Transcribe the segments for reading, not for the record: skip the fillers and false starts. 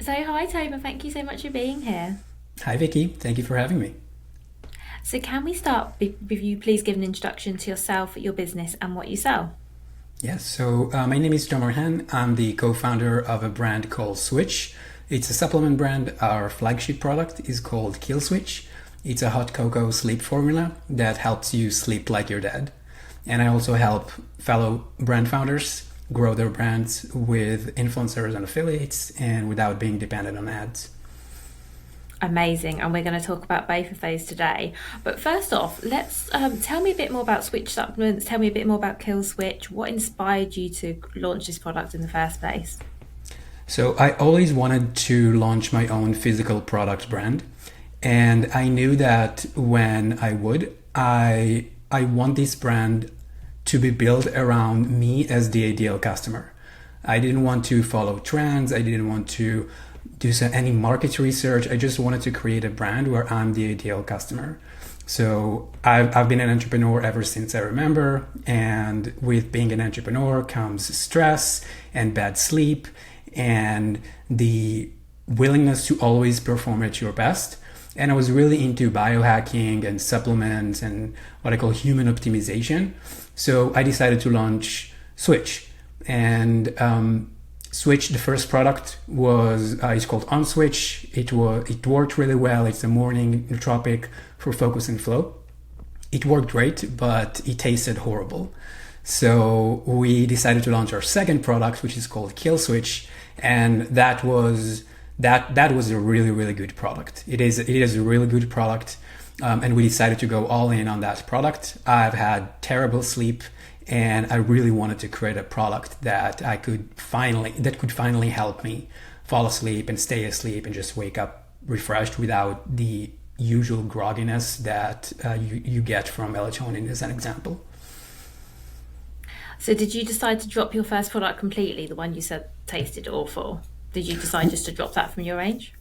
So, hi, Tomer. Thank you so much for being here. Hi, Vicki. Thank you for having me. So, can we start with you please give an introduction to yourself, your business, and what you sell? Yes, my name is Tomer Hen. I'm the co-founder of a brand called Switch. It's a supplement brand. Our flagship product is called Kill Switch. It's a hot cocoa sleep formula that helps you sleep like you're dead. And I also help fellow brand founders grow their brands with influencers and affiliates and without being dependent on ads. Amazing, and we're going to talk about both of those today. But first off, let's tell me a bit more about Switch supplements. Tell me a bit more about Kill Switch. What inspired you to launch this product in the first place? So I always wanted to launch my own physical product brand. And I knew that when I would, I want this brand to be built around me as the ideal customer. I didn't want to follow trends. I didn't want to any market research. I just wanted to create a brand where I'm the ideal customer. So I've been an entrepreneur ever since I remember. And with being an entrepreneur comes stress and bad sleep and the willingness to always perform at your best. And I was really into biohacking and supplements and what I call human optimization. So I decided to launch Switch. And Switch, the first product was is called On Switch. It worked really well. It's a morning nootropic for focus and flow. It worked great, but it tasted horrible. So we decided to launch our second product, which is called Kill Switch, and that was a really good product. It is a really good product, and we decided to go all in on that product. I've had terrible sleep, and I really wanted to create a product that could finally help me fall asleep and stay asleep and just wake up refreshed without the usual grogginess that you get from melatonin, as an example. So, did you decide to drop your first product completely, the one you said tasted awful? Did you decide just to drop that from your range?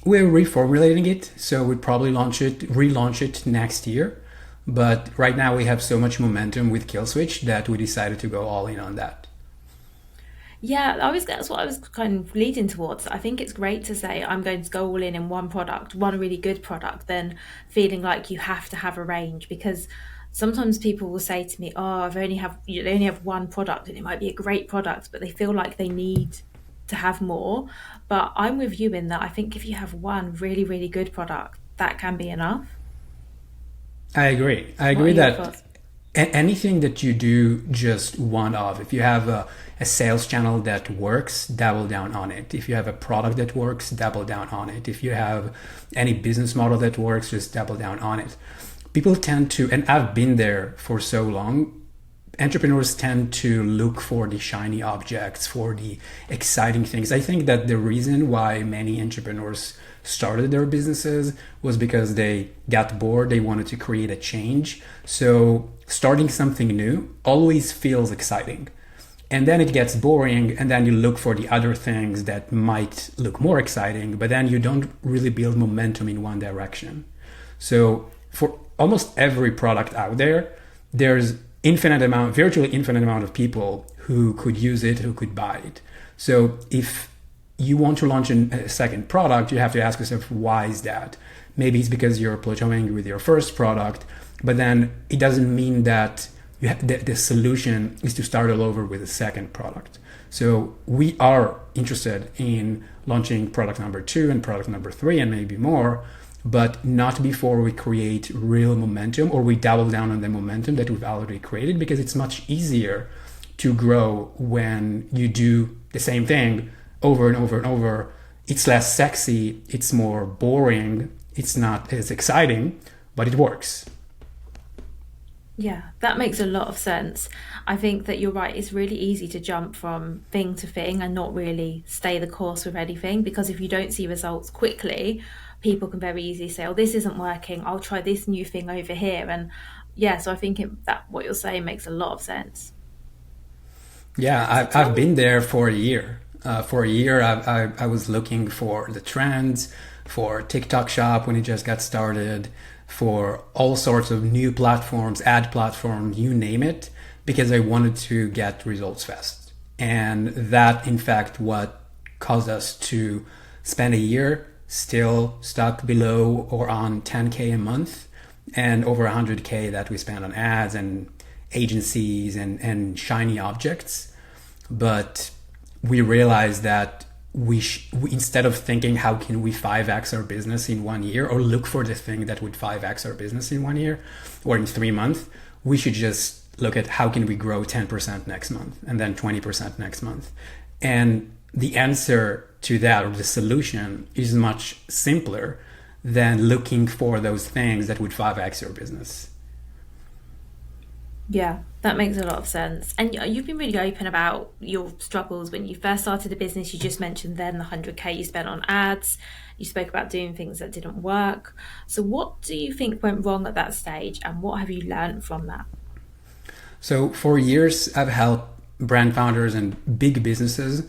We're reformulating it, so we'd probably relaunch it next year. But right now we have so much momentum with Kill Switch that we decided to go all in on that. Yeah, that's what I was kind of leading towards. I think it's great to say I'm going to go all in one product, one really good product, then feeling like you have to have a range, because sometimes people will say to me, "Oh, they only have one product, and it might be a great product, but they feel like they need to have more." But I'm with you in that I think if you have one really good product, that can be enough. I agree. I What are agree your that thoughts? anything that you do just one of, if you have a sales channel that works, double down on it. If you have a product that works, double down on it. If you have any business model that works, just double down on it. People tend to, and I've been there for so long, entrepreneurs tend to look for the shiny objects, for the exciting things. I think that the reason why many entrepreneurs started their businesses was because they got bored, they wanted to create a change. So starting something new always feels exciting. And then it gets boring, and then you look for the other things that might look more exciting, but then you don't really build momentum in one direction. So for almost every product out there, there's virtually infinite amount of people who could use it, who could buy it. So if you want to launch a second product, you have to ask yourself, why is that? Maybe it's because you're plateauing with your first product, but then it doesn't mean that the solution is to start all over with a second product. So we are interested in launching product number 2 and product number 3 and maybe more, but not before we create real momentum or we double down on the momentum that we've already created, because it's much easier to grow when you do the same thing over and over and over. It's less sexy, it's more boring, it's not as exciting, but it works. Yeah, that makes a lot of sense. I think that you're right. It's really easy to jump from thing to thing and not really stay the course with anything, because if you don't see results quickly, people can very easily say, "Oh, this isn't working. I'll try this new thing over here." And yeah, so I think that what you're saying makes a lot of sense. Yeah, So I've tell me. been there for a year. For a year, I was looking for the trends, for TikTok Shop when it just got started, for all sorts of new platforms, ad platforms, you name it, because I wanted to get results fast. And that, in fact, what caused us to spent a year still stuck below or on 10K a month, and over 100K that we spent on ads and agencies and shiny objects. But we realized that we instead of thinking how can we 5x our business in 1 year, or look for the thing that would 5x our business in 1 year or in 3 months, we should just look at how can we grow 10% next month and then 20% next month. And the answer to that, or the solution, is much simpler than looking for those things that would 5x your business. Yeah, that makes a lot of sense. And you've been really open about your struggles when you first started the business. You just mentioned then the 100K you spent on ads. You spoke about doing things that didn't work. So, what do you think went wrong at that stage, and what have you learned from that? So for years, I've helped brand founders and big businesses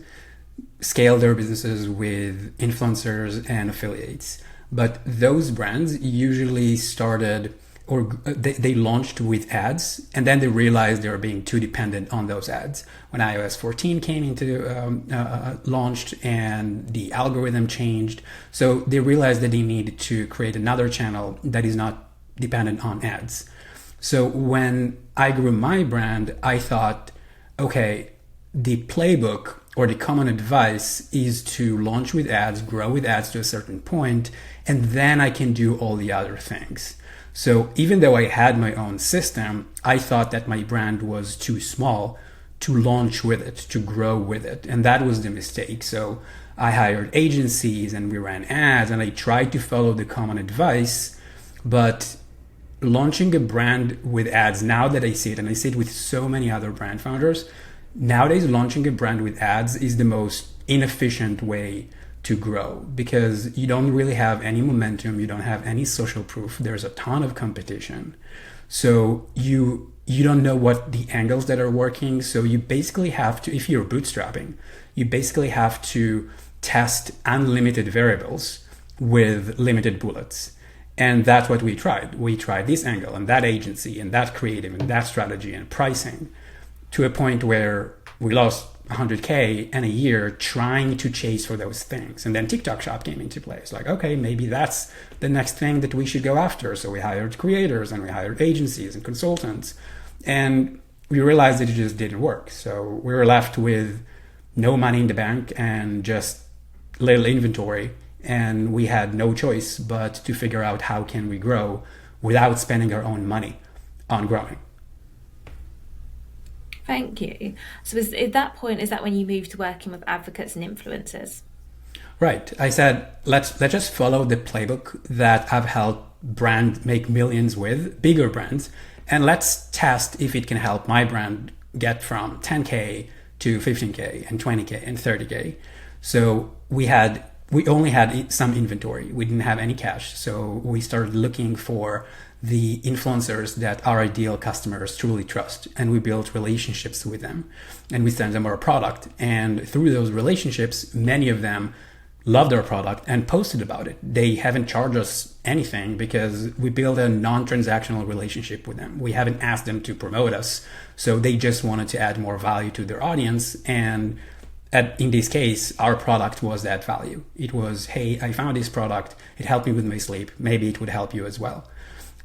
scale their businesses with influencers and affiliates. But those brands usually started, or they launched with ads, and then they realized they were being too dependent on those ads. When iOS 14 came into launched and the algorithm changed, so they realized that they needed to create another channel that is not dependent on ads. So when I grew my brand, I thought, okay, the playbook or the common advice is to launch with ads, grow with ads to a certain point, and then I can do all the other things. So even though I had my own system, I thought that my brand was too small to launch with it, to grow with it. And that was the mistake. So I hired agencies and we ran ads and I tried to follow the common advice, but launching a brand with ads, now that I see it, and I see it with so many other brand founders, nowadays launching a brand with ads is the most inefficient way to grow, because you don't really have any momentum, you don't have any social proof, there's a ton of competition. So you don't know what the angles that are working. So you basically have to, if you're bootstrapping, you basically have to test unlimited variables with limited bullets. And that's what we tried. We tried this angle and that agency and that creative and that strategy and pricing, to a point where we lost 100K in a year trying to chase for those things. And then TikTok Shop came into play. It's like, okay, maybe that's the next thing that we should go after. So we hired creators and we hired agencies and consultants. And we realized that it just didn't work. So we were left with no money in the bank and just little inventory. And we had no choice but to figure out how can we grow without spending our own money on growing. Thank you. So, at that point, is that when you moved to working with advocates and influencers? Right. I said, let's just follow the playbook that I've helped brand make millions with, bigger brands, and let's test if it can help my brand get from 10K to 15K and 20K and 30K. So we only had some inventory. We didn't have any cash. So we started looking for the influencers that our ideal customers truly trust. And we built relationships with them and we sent them our product. And through those relationships, many of them loved our product and posted about it. They haven't charged us anything because we built a non-transactional relationship with them. We haven't asked them to promote us. So they just wanted to add more value to their audience. And in this case, our product was that value. It was, hey, I found this product. It helped me with my sleep. Maybe it would help you as well.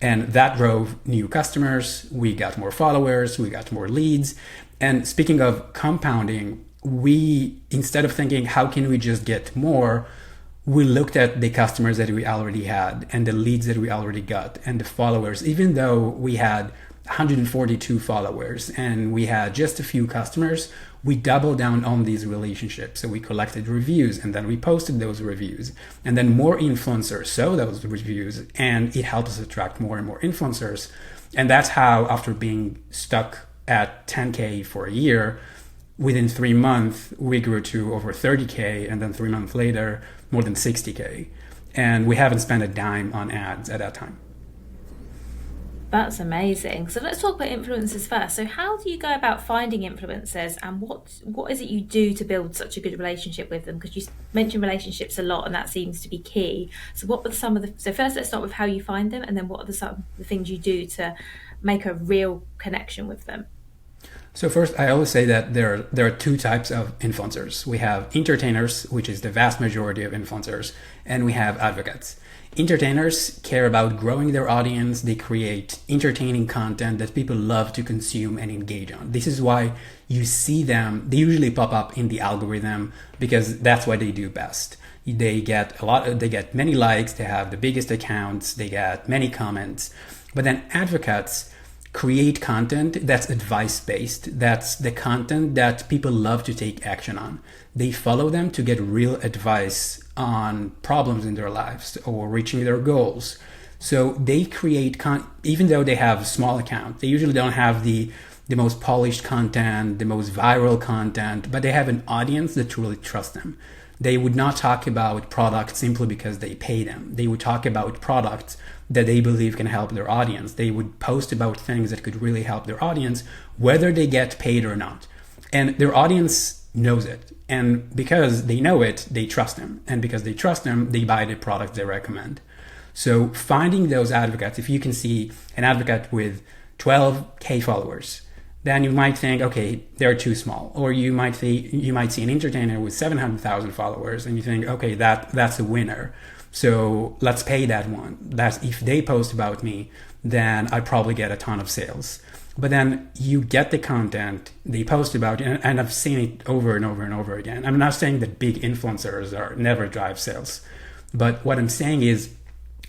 And that drove new customers. We got more followers. We got more leads. And speaking of compounding, we, instead of thinking, how can we just get more, we looked at the customers that we already had and the leads that we already got and the followers. Even though we had 142 followers and we had just a few customers, we doubled down on these relationships. So we collected reviews and then we posted those reviews, and then more influencers saw those reviews, and it helped us attract more and more influencers. And that's how, after being stuck at 10K for a year, within 3 months we grew to over 30K, and then 3 months later more than 60K, and we haven't spent a dime on ads at that time. That's amazing. So let's talk about influencers first. So how do you go about finding influencers, and what is it you do to build such a good relationship with them? Because you mentioned relationships a lot, and that seems to be key. So what are some of the, so first let's start with how you find them, and then what are some of the things you do to make a real connection with them? So first, I always say that there are two types of influencers. We have entertainers, which is the vast majority of influencers, and we have advocates. Entertainers care about growing their audience. They create entertaining content that people love to consume and engage on. This is why you see them. They usually pop up in the algorithm because that's what they do best. They get they get many likes. They have the biggest accounts. They get many comments. But then advocates create content that's advice based. That's the content that people love to take action on. They follow them to get real advice on problems in their lives or reaching their goals. So they create even though they have small accounts, they usually don't have the most polished content, the most viral content, but they have an audience that really trusts them. They would not talk about products simply because they pay them. They would talk about products that they believe can help their audience. They would post about things that could really help their audience, whether they get paid or not. And their audience knows it. And because they know it, they trust them. And because they trust them, they buy the product they recommend. So finding those advocates, if you can see an advocate with 12K followers, then you might think, okay, they're too small. Or you might see an entertainer with 700,000 followers and you think, okay, that's a winner. So let's pay that one. That's if they post about me, then I probably get a ton of sales. But then you get the content they post about, and I've seen it over and over and over again. I'm not saying that big influencers never drive sales, but what I'm saying is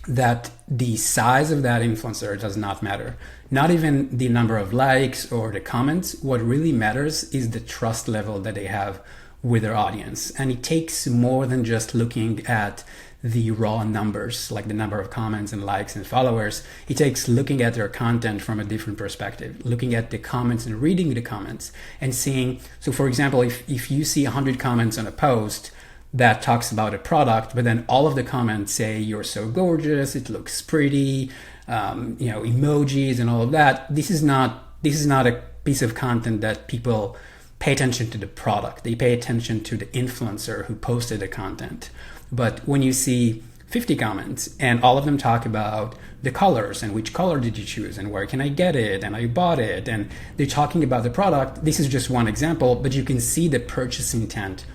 that the size of that influencer does not matter. Not even the number of likes or the comments. What really matters is the trust level that they have with their audience. And it takes more than just looking at the raw numbers, like the number of comments and likes and followers. It takes looking at their content from a different perspective, looking at the comments and reading the comments and seeing. So for example, if you see 100 comments on a post that talks about a product, but then all of the comments say you're so gorgeous, it looks pretty, emojis and all of that. This is not a piece of content that people pay attention to the product. They pay attention to the influencer who posted the content. But when you see 50 comments and all of them talk about the colors and which color did you choose and where can I get it and I bought it and they're talking about the product, this is just one example, but you can see the purchase intent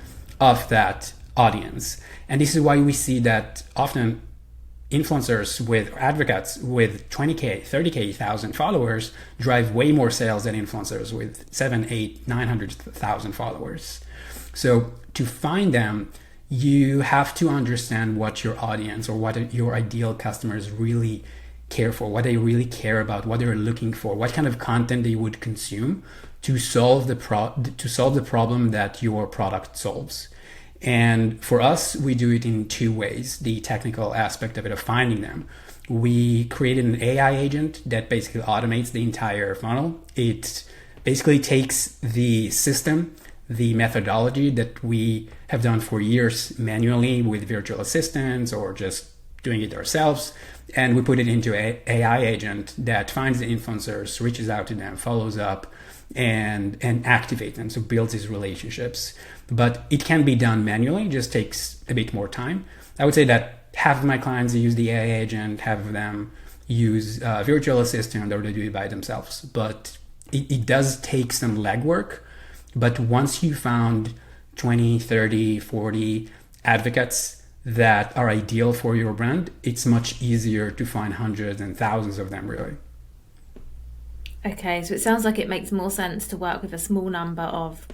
of that audience. And this is why we see that often influencers with advocates with 20K, 30K, 1,000 followers drive way more sales than influencers with 7, 8, 900,000 followers. So to find them, you have to understand what your audience or what your ideal customers really care for, what they really care about, what they're looking for, what kind of content they would consume to solve the problem that your product solves. And for us, we do it in two ways, the technical aspect of it, of finding them. We created an AI agent that basically automates the entire funnel. It basically takes the system, the methodology that we have done for years manually with virtual assistants or just doing it ourselves, and we put it into an AI agent that finds the influencers, reaches out to them, follows up, and activate them, so builds these relationships. But it can be done manually, it just takes a bit more time. I would say that half of my clients use the AI agent, half of them use virtual assistant, or they do it by themselves. But it does take some legwork. But once you found 20, 30, 40 advocates that are ideal for your brand, it's much easier to find hundreds and thousands of them, really. Okay, so it sounds like it makes more sense to work with a small number of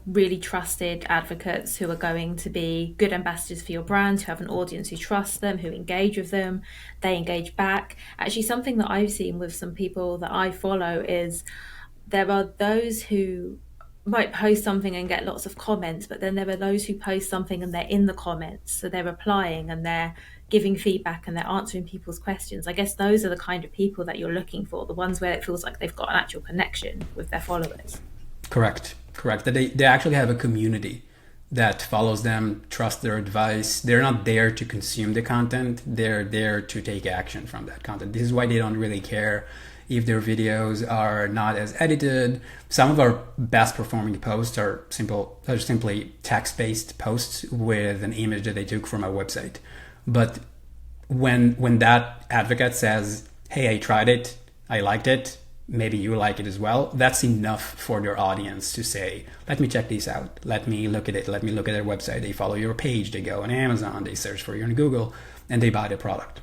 really trusted advocates who are going to be good ambassadors for your brand, who have an audience who trusts them, who engage with them, they engage back. Actually, something that I've seen with some people that I follow is there are those who might post something and get lots of comments, but then there are those who post something and they're in the comments, so they're replying and they're giving feedback and they're answering people's questions. I guess those are the kind of people that you're looking for, the ones where it feels like they've got an actual connection with their followers. Correct. That they actually have a community that follows them, trusts their advice. They're not there to consume the content. They're there to take action from that content. This is why they don't really care if their videos are not as edited. Some of our best performing posts are simply text-based posts with an image that they took from a website. But when that advocate says, hey, I tried it, I liked it, maybe you like it as well, that's enough for their audience to say, let me check these out. Let me look at it. Let me look at their website. They follow your page. They go on Amazon. They search for you on Google, and they buy the product.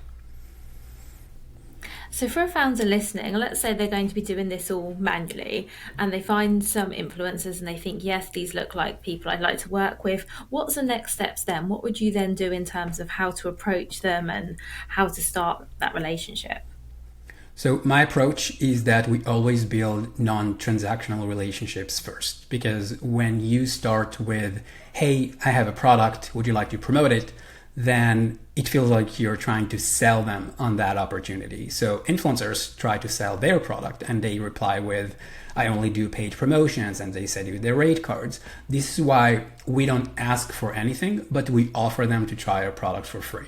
So for a founder listening, let's say they're going to be doing this all manually and they find some influencers and they think, yes, these look like people I'd like to work with. What's the next steps then? What would you then do in terms of how to approach them and how to start that relationship? So my approach is that we always build non-transactional relationships first, because when you start with, hey, I have a product, would you like to promote it? Then it feels like you're trying to sell them on that opportunity. So influencers try to sell their product and they reply with, I only do paid promotions, and they send you their rate cards. This is why we don't ask for anything, but we offer them to try our product for free.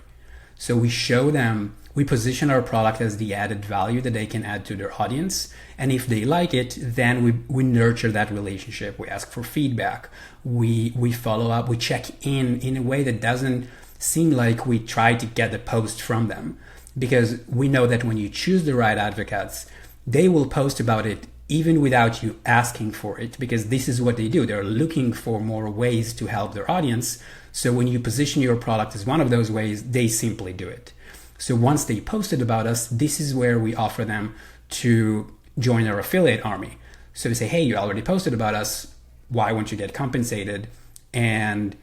So we show them, we position our product as the added value that they can add to their audience. And if they like it, then we nurture that relationship. We ask for feedback. We follow up. We check in a way that doesn't seem like we try to get the post from them, because we know that when you choose the right advocates, they will post about it even without you asking for it, because this is what they do. They're looking for more ways to help their audience. So when you position your product as one of those ways, they simply do it. So once they posted about us, this is where we offer them to join our affiliate army. So we say, hey, you already posted about us. Why won't you get compensated? And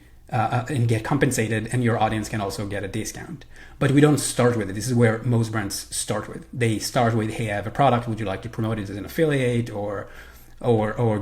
get compensated, and your audience can also get a discount. But we don't start with it. This is where most brands start with. They start with, hey, I have a product. Would you like to promote it as an affiliate, or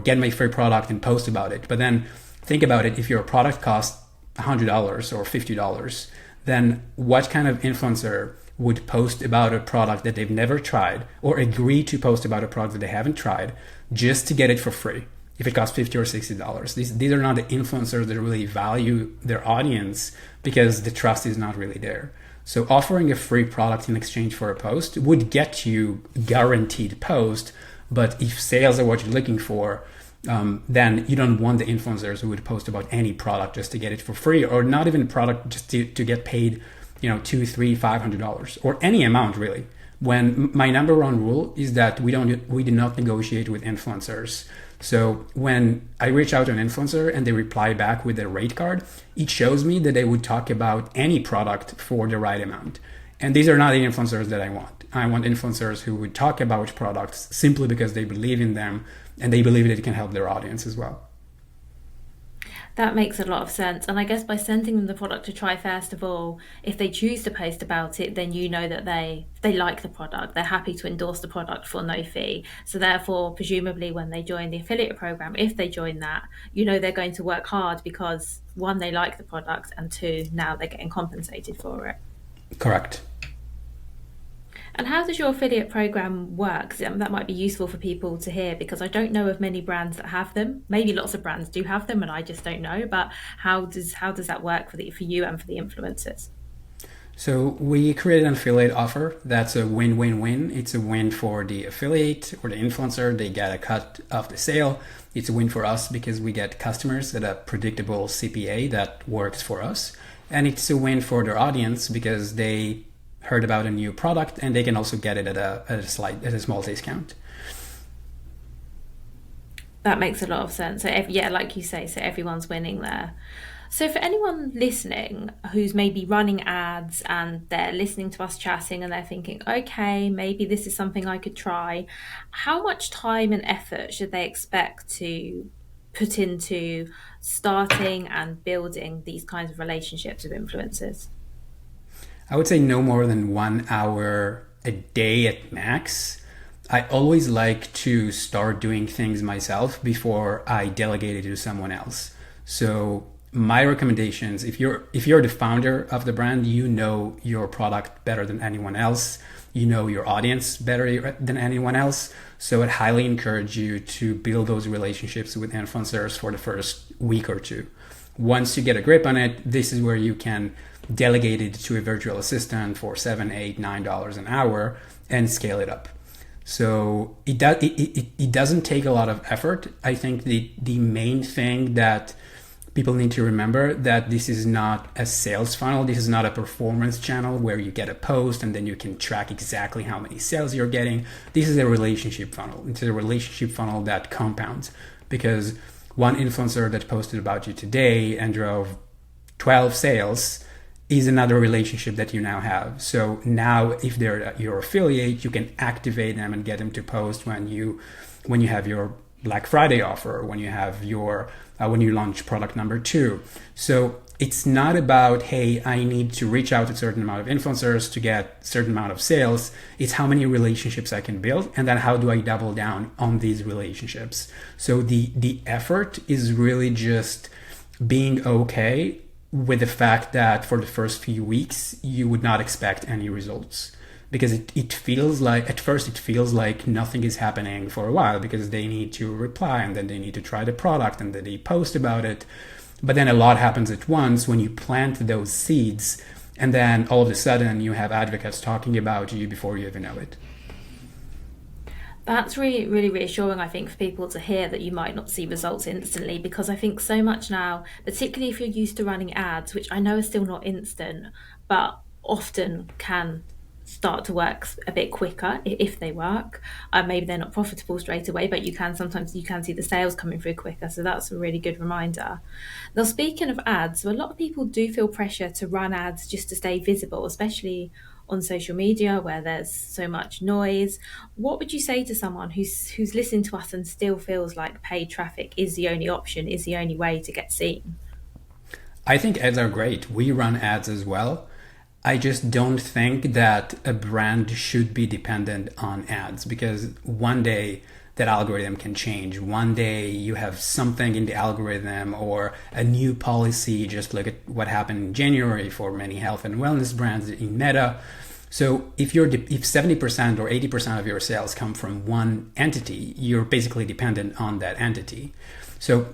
get my free product and post about it? But then think about it. If your product costs $100 or $50, then what kind of influencer would post about a product that they've never tried, or agree to post about a product that they haven't tried just to get it for free? If it costs $50 or $60, these are not the influencers that really value their audience, because the trust is not really there. So offering a free product in exchange for a post would get you guaranteed post. But if sales are what you're looking for, then you don't want the influencers who would post about any product just to get it for free, or not even a product just to get paid, $200, $300, $500, or any amount really. When my number one rule is that we do not negotiate with influencers. So when I reach out to an influencer and they reply back with a rate card, it shows me that they would talk about any product for the right amount. And these are not the influencers that I want. I want influencers who would talk about products simply because they believe in them and they believe that it can help their audience as well. That makes a lot of sense. And I guess by sending them the product to try, first of all, if they choose to post about it, then you know that they like the product. They're happy to endorse the product for no fee. So therefore, presumably when they join the affiliate program, if they join that, they're going to work hard because one, they like the product, and two, now they're getting compensated for it. Correct. And how does your affiliate program work? That might be useful for people to hear, because I don't know of many brands that have them. Maybe lots of brands do have them and I just don't know. But how does that work for you and for the influencers? So we created an affiliate offer that's a win-win-win. It's a win for the affiliate or the influencer. They get a cut of the sale. It's a win for us because we get customers at a predictable CPA that works for us. And it's a win for their audience because they heard about a new product and they can also get it at a small discount. That makes a lot of sense. So like you say, so everyone's winning there. So for anyone listening who's maybe running ads and they're listening to us chatting and they're thinking, okay, maybe this is something I could try, how much time and effort should they expect to put into starting and building these kinds of relationships with influencers? I would say no more than 1 hour a day at max. I always like to start doing things myself before I delegate it to someone else. So my recommendations, if you're the founder of the brand, you know your product better than anyone else. You know your audience better than anyone else. So I'd highly encourage you to build those relationships with influencers for the first week or two. Once you get a grip on it, this is where you can delegate it to a virtual assistant for $7, $8, $9 an hour and scale it up. So it doesn't take a lot of effort. I think the main thing that people need to remember that this is not a sales funnel. This is not a performance channel where you get a post and then you can track exactly how many sales you're getting. This is a relationship funnel. It's a relationship funnel that compounds, because one influencer that posted about you today and drove 12 sales is another relationship that you now have. So now if they're your affiliate, you can activate them and get them to post when you have your Black Friday offer, when you have your when you launch product number 2. So it's not about, hey, I need to reach out to a certain amount of influencers to get a certain amount of sales. It's how many relationships I can build, and then how do I double down on these relationships. So the effort is really just being okay with the fact that for the first few weeks, you would not expect any results. Because it feels like, at first it feels like nothing is happening for a while, because they need to reply and then they need to try the product and then they post about it. But then a lot happens at once when you plant those seeds, and then all of a sudden you have advocates talking about you before you even know it. That's really, really reassuring, I think, for people to hear that you might not see results instantly, because I think so much now, particularly if you're used to running ads, which I know are still not instant, but often can start to work a bit quicker if they work. Maybe they're not profitable straight away, but sometimes you can see the sales coming through quicker. So that's a really good reminder. Now, speaking of ads, so a lot of people do feel pressure to run ads just to stay visible, especially on social media where there's so much noise. What would you say to someone who's listening to us and still feels like paid traffic is the only option, is the only way to get seen? I think ads are great. We run ads as well. I just don't think that a brand should be dependent on ads, because one day that algorithm can change. One day you have something in the algorithm or a new policy. Just look at what happened in January for many health and wellness brands in Meta. So if 70% or 80% of your sales come from one entity, you're basically dependent on that entity. So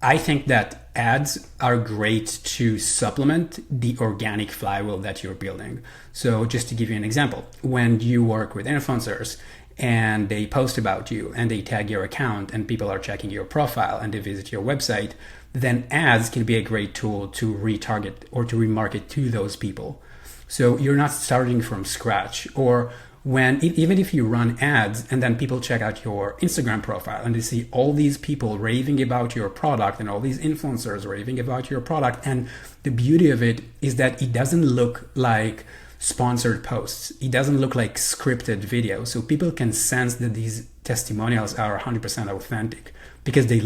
I think that ads are great to supplement the organic flywheel that you're building. So just to give you an example, when you work with influencers and they post about you and they tag your account and people are checking your profile and they visit your website, then ads can be a great tool to retarget or to remarket to those people. So you're not starting from scratch. Or even if you run ads and then people check out your Instagram profile and they see all these people raving about your product and all these influencers raving about your product, and the beauty of it is that it doesn't look like sponsored posts. It doesn't look like scripted videos. So people can sense that these testimonials are 100% authentic because they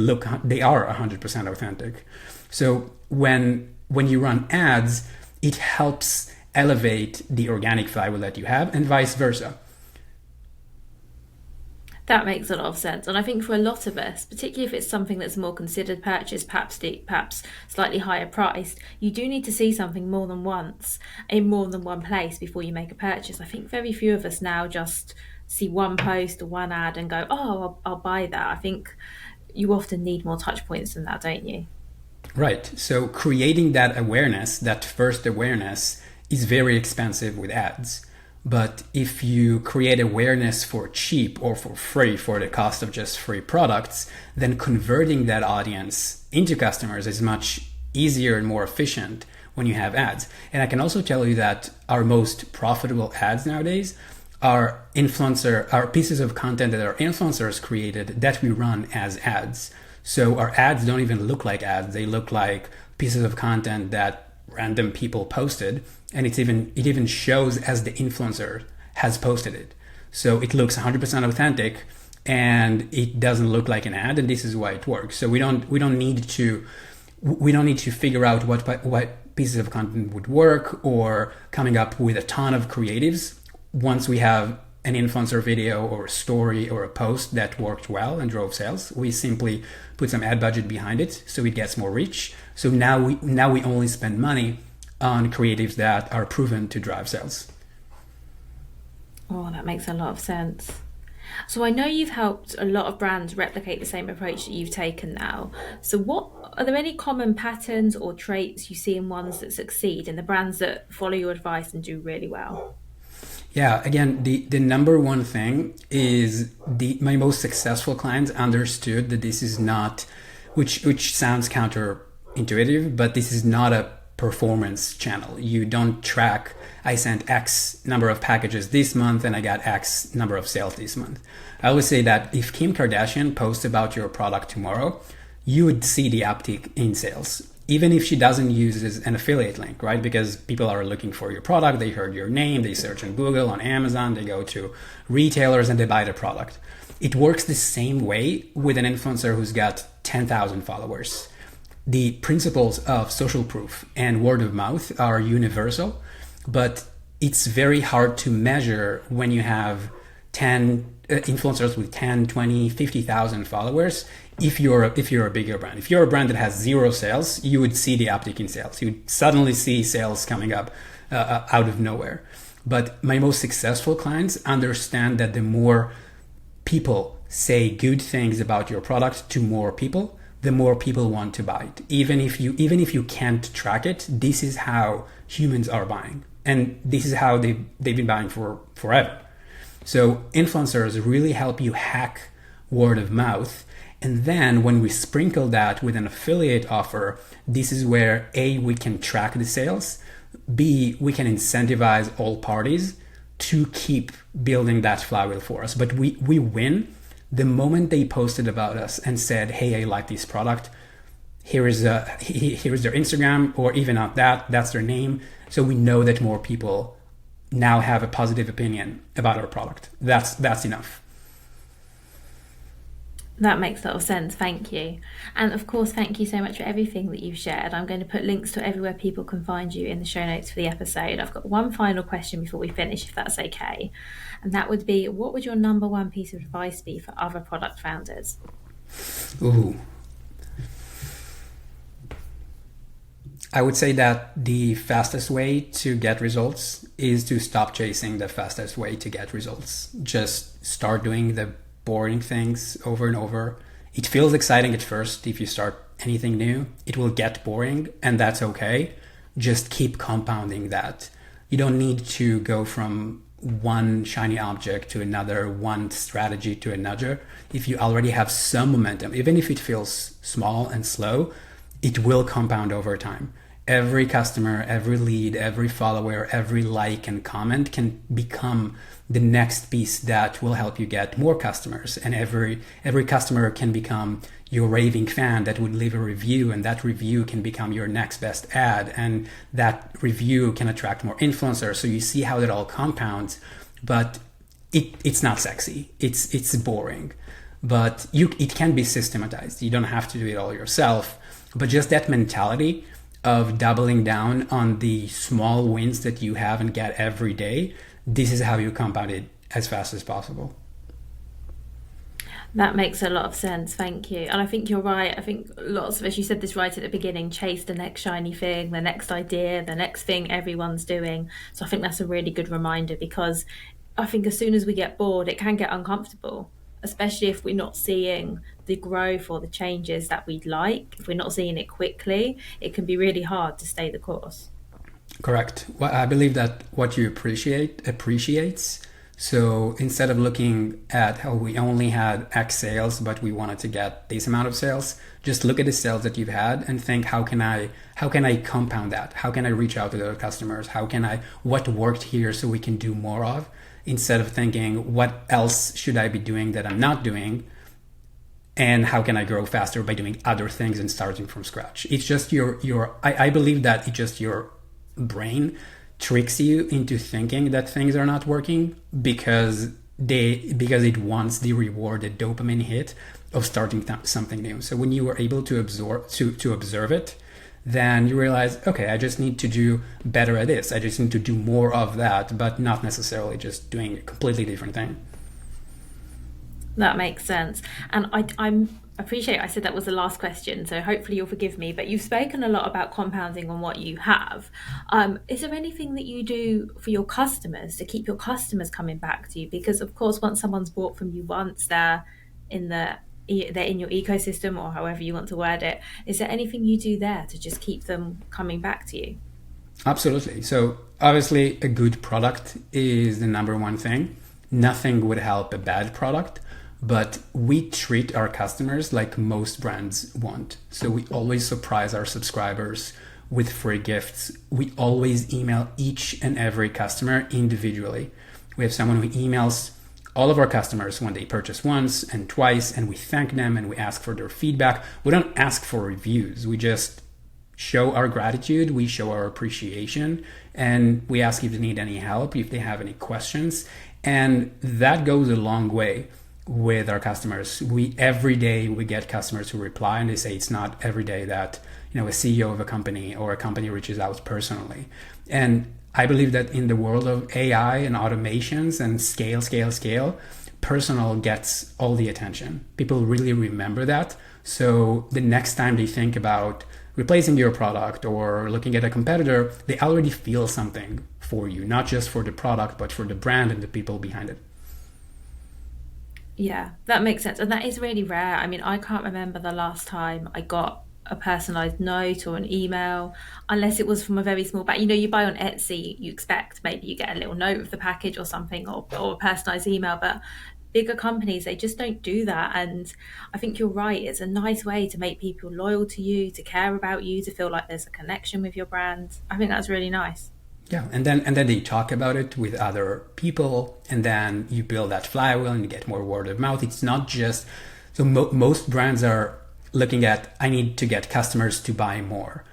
are 100% authentic. So when you run ads, it helps elevate the organic flywheel that you have, and vice versa. That makes a lot of sense. And I think for a lot of us, particularly if it's something that's more considered purchase, perhaps slightly higher priced, you do need to see something more than once in more than one place before you make a purchase. I think very few of us now just see one post or one ad and go, oh, I'll buy that. I think you often need more touch points than that, don't you? Right. So creating that awareness, that first awareness, is very expensive with ads. But if you create awareness for cheap or for free, for the cost of just free products, then converting that audience into customers is much easier and more efficient when you have ads. And I can also tell you that our most profitable ads nowadays are pieces of content that our influencers created that we run as ads. So our ads don't even look like ads. They look like pieces of content that random people posted, and it even shows as the influencer has posted it. So it looks 100% authentic and it doesn't look like an ad, and this is why it works. So we don't need to figure out what pieces of content would work or coming up with a ton of creatives. Once we have an influencer video or a story or a post that worked well and drove sales, we simply put some ad budget behind it so it gets more reach. So now we only spend money on creatives that are proven to drive sales. Oh, that makes a lot of sense. So I know you've helped a lot of brands replicate the same approach that you've taken now. So are there any common patterns or traits you see in ones that succeed, in the brands that follow your advice and do really well? Yeah, again, the number one thing is my most successful clients understood that this is not, which sounds counterintuitive, intuitive, but this is not a performance channel. You don't track, I sent X number of packages this month and I got X number of sales this month. I always say that if Kim Kardashian posts about your product tomorrow, you would see the uptick in sales, even if she doesn't use an affiliate link, right? Because people are looking for your product, they heard your name, they search on Google, on Amazon, they go to retailers and they buy the product. It works the same way with an influencer who's got 10,000 followers. The principles of social proof and word of mouth are universal, but it's very hard to measure when you have 10 influencers with 10, 20, 50,000 followers. If you're a bigger brand, if you're a brand that has zero sales, you would see the uptick in sales. You would suddenly see sales coming up out of nowhere. But my most successful clients understand that the more people say good things about your product to more people, the more people want to buy it. Even if you can't track it, this is how humans are buying, and this is how they've been buying for forever. So influencers really help you hack word of mouth. And then when we sprinkle that with an affiliate offer, this is where A, we can track the sales, B, we can incentivize all parties to keep building that flywheel for us. But we win the moment they posted about us and said, hey, I like this product. Here is their Instagram, or even not that's their name. So we know that more people now have a positive opinion about our product. That's enough. That makes a lot of sense. Thank you. And of course, thank you so much for everything that you've shared. I'm going to put links to everywhere people can find you in the show notes for the episode. I've got one final question before we finish, if that's okay. And that would be, what would your number one piece of advice be for other product founders? Ooh. I would say that the fastest way to get results is to stop chasing the fastest way to get results. Just start doing the boring things over and over. It feels exciting at first. If you start anything new, it will get boring, and that's okay. Just keep compounding that. You don't need to go from one shiny object to another, one strategy to another. If you already have some momentum, even if it feels small and slow, it will compound over time. Every customer, every lead, every follower, every like and comment can become the next piece that will help you get more customers. And every customer can become your raving fan that would leave a review, and that review can become your next best ad, and that review can attract more influencers. So you see how that all compounds, but it's not sexy. It's boring, but it can be systematized. You don't have to do it all yourself, but just that mentality of doubling down on the small wins that you have and get every day, this is how you compound it as fast as possible. That makes a lot of sense. Thank you. And I think you're right. I think lots of us, you said this right at the beginning, chase the next shiny thing, the next idea, the next thing everyone's doing. So I think that's a really good reminder, because I think as soon as we get bored, it can get uncomfortable, especially if we're not seeing the growth or the changes that we'd like. If we're not seeing it quickly, it can be really hard to stay the course. Correct. Well, I believe that what you appreciates. So instead of looking at how we only had X sales, but we wanted to get this amount of sales, just look at the sales that you've had and think, how can I compound that? How can I reach out to other customers? What worked here so we can do more of? Instead of thinking, what else should I be doing that I'm not doing? And how can I grow faster by doing other things and starting from scratch? It's just I believe that it's just your brain tricks you into thinking that things are not working because it wants the reward, the dopamine hit of starting something new. So when you are able to observe it, then you realize, okay, I just need to do better at this. I just need to do more of that, but not necessarily just doing a completely different thing. That makes sense. And I appreciate I said that was the last question, so hopefully you'll forgive me, but you've spoken a lot about compounding on what you have. Is there anything that you do for your customers to keep your customers coming back to you? Because of course, once someone's bought from you once, they're in your ecosystem, or however you want to word it. Is there anything you do there to just keep them coming back to you? Absolutely. So obviously a good product is the number one thing. Nothing would help a bad product. but we treat our customers like most brands want. So we always surprise our subscribers with free gifts. We always email each and every customer individually. We have someone who emails all of our customers when they purchase once and twice, and we thank them and we ask for their feedback. We don't ask for reviews. We just show our gratitude, we show our appreciation, and we ask if they need any help, if they have any questions. And that goes a long way with our customers. We every day we get customers who reply and they say it's not every day that a CEO of a company or a company reaches out personally. And I believe that in the world of AI and automations and scale, personal gets all the attention. People really remember that. So the next time they think about replacing your product or looking at a competitor, they already feel something for you, not just for the product, but for the brand and the people behind it. Yeah, that makes sense. And that is really rare. I mean, I can't remember the last time I got a personalized note or an email, unless it was from a very small bag. You buy on Etsy, you expect maybe you get a little note of the package or something, or a personalized email. But bigger companies, they just don't do that. And I think you're right. It's a nice way to make people loyal to you, to care about you, to feel like there's a connection with your brand. I think that's really nice. Yeah, and then they talk about it with other people, and then you build that flywheel and you get more word of mouth. It's not just so most brands are looking at I need to get customers to buy more.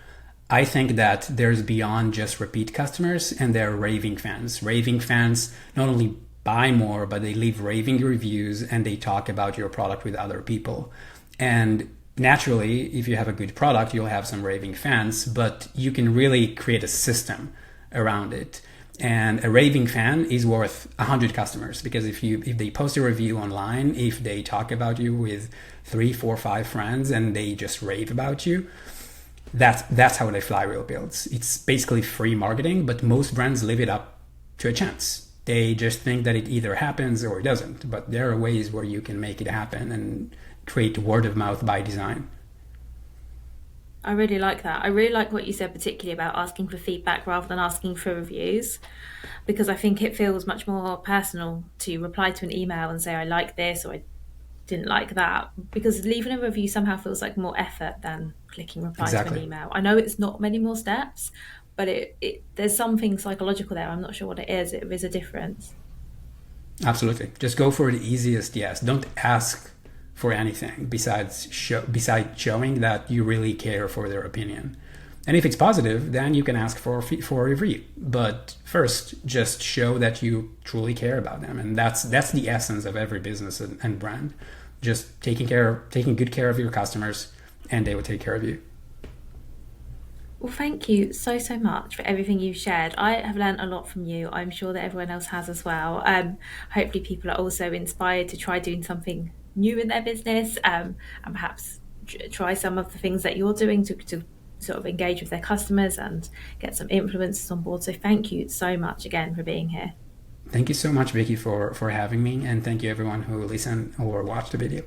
I think that there's beyond just repeat customers, and they're raving fans. Raving fans not only buy more, but they leave raving reviews and they talk about your product with other people. And naturally, if you have a good product, you'll have some raving fans, but you can really create a system around it. And a raving fan is worth 100 customers, because if they post a review online, if they talk about you with 3, 4, 5 friends and they just rave about you, that's how the flywheel builds. It's basically free marketing, but most brands live it up to a chance. They just think that it either happens or it doesn't. But there are ways where you can make it happen and create word of mouth by design. I really like that. I really like what you said, particularly about asking for feedback rather than asking for reviews, because I think it feels much more personal to reply to an email and say, I like this or I didn't like that, because leaving a review somehow feels like more effort than clicking reply to an Exactly. email. I know it's not many more steps, but there's something psychological there. I'm not sure what it is. It is a difference. Absolutely. Just go for the easiest yes. Don't ask for anything besides showing that you really care for their opinion. And if it's positive, then you can ask for a review. But first, just show that you truly care about them, and that's the essence of every business and brand. Just taking good care of your customers, and they will take care of you. Well, thank you so, so much for everything you've shared. I have learned a lot from you. I'm sure that everyone else has as well. Hopefully, people are also inspired to try doing something new in their business, and perhaps try some of the things that you're doing to sort of engage with their customers and get some influencers on board. So, thank you so much again for being here. Thank you so much, Vicky, for having me, and thank you everyone who listened or watched the video.